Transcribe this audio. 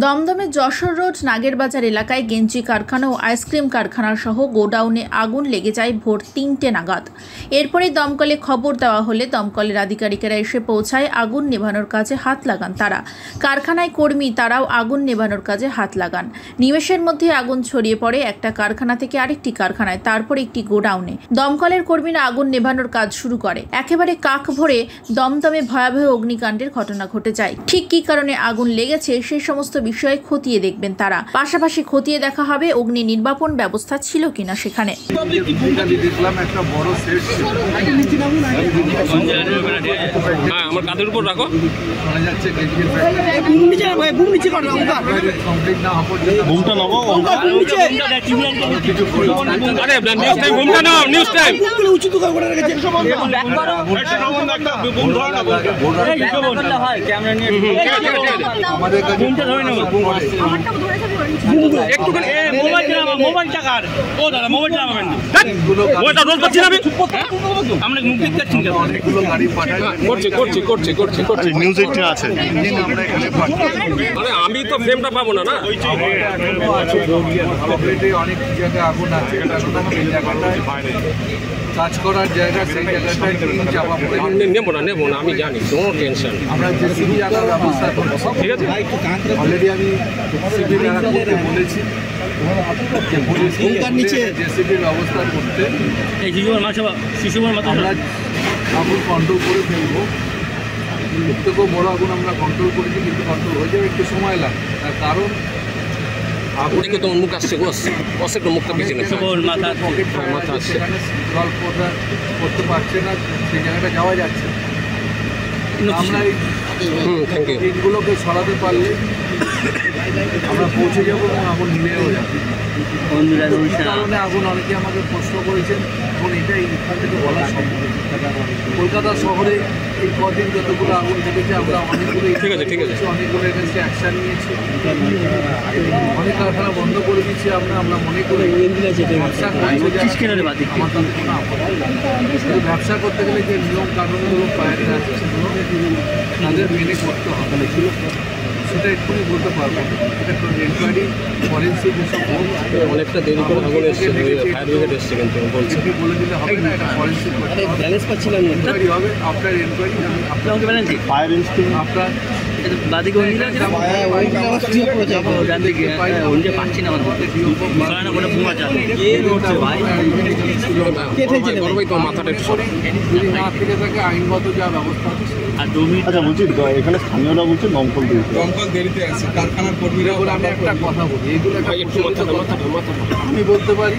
দমদমে যশোর রোড নাগেরবাজার এলাকায় গেঞ্জি কারখানা ও আইসক্রিম কারখানা সহ গোডাউনে আগুন লেগে যায় ভোর ৩টে নাগাদ। এরপরে দমকলে খবর দেওয়া হলে দমকলের আধিকারিকেরা এসে পৌঁছায়। আগুন নেভানোর কাজে হাত লাগান তারা। কারখানায় কর্মী তারাও আগুন নেভানোর কাজে হাত লাগান। নিমেষের মধ্যে আগুন ছড়িয়ে পড়ে একটা কারখানা থেকে আরেকটি কারখানায়, তারপর একটি গোডাউনে। দমকলের কর্মীরা আগুন নেভানোর কাজ শুরু করে। একেবারে কাক ভরে দমদমে ভয়াবহ অগ্নিকাণ্ডের ঘটনা ঘটে যায়। ঠিক কী কারণে আগুন লেগেছে সেই সমস্ত বিষয়ে খতিয়ে দেখবেন তারা। পাশাপাশি খতিয়ে দেখা হবে অগ্নি নির্বাপন ব্যবস্থা ছিল কিনা সেখানে। আমার কাঁধের উপর রাখো। আমি তো ফ্রেমটা পাবো না। অনেক জায়গায় আগুন আছে, কাজ করার জায়গা, সেই জায়গাটায় চাপা পড়ে নেবো না, আমি জানি, কোনো টেনশন। আমরা জেসিবি আনার ব্যবস্থা করবো, ঠিক আছে? অলরেডি আমি জেসিবি করতে বলেছি, জেসিবির ব্যবস্থা করতে আমরা আগুন কন্ট্রোল করে ফেলবো। প্রত্যেকেও বড় আগুন আমরা কন্ট্রোল করেছি, কিন্তু কন্ট্রোল হয়ে যাবে, একটু সময় লাগে। তার কারণ আগুনকে তো মুখ আসছে, একটু মুখটা পিছিয়ে মাথা আসছে, জল করতে পারছে না, সেই জায়গাটা যাওয়া যাচ্ছে। আমরা এই দিনগুলোকে সরাতে পারলে আমরা পৌঁছে যাবো এবং আগুন নিভেও যাবে। কারণে আগুন অনেকে আমাকে প্রশ্ন করেছেন, এবং এটাই এখান থেকে বলা সম্ভব। কলকাতা শহরে এই কদিন যতগুলো আগুন লেগেছে আমরা অনেকগুলো অনেকগুলো এগেন্সে অ্যাকশান নিয়েছি, অনেক কারখানা বন্ধ করে দিচ্ছি। আমরা মনে করি ব্যবসা করতে গেলে যে নিয়ম কানুনগুলো বাইরে আছে সেগুলো তাদের মেনে করতে হবে, সেটা এক্ষুনি বলতে পারবো। এটা এনকোয়ারি ফরেন্সিক এসব অনেকটা দেরি করে আগুন এসছে, ফায়ার ব্রিগেড এসছে, কিন্তু বলছে বলে দিলে হবে না, এটা ফরেন্সিক ব্যালেন্স পাচ্ছিলাম এনকোয়ারি হবে। আপনার এনকোয়ারি আপনার ফায়ার ইনস্টিটিউট আপনার মাথাটা থেকে থাকে আইনগত যা ব্যবস্থা। আচ্ছা বলছি, এখানে স্থানীয়রা বলছে দমকল দেরিতে আছে, কারখানার কর্মীরা বলে। আমি একটা কথা বলি, এইগুলো আমি বলতে পারি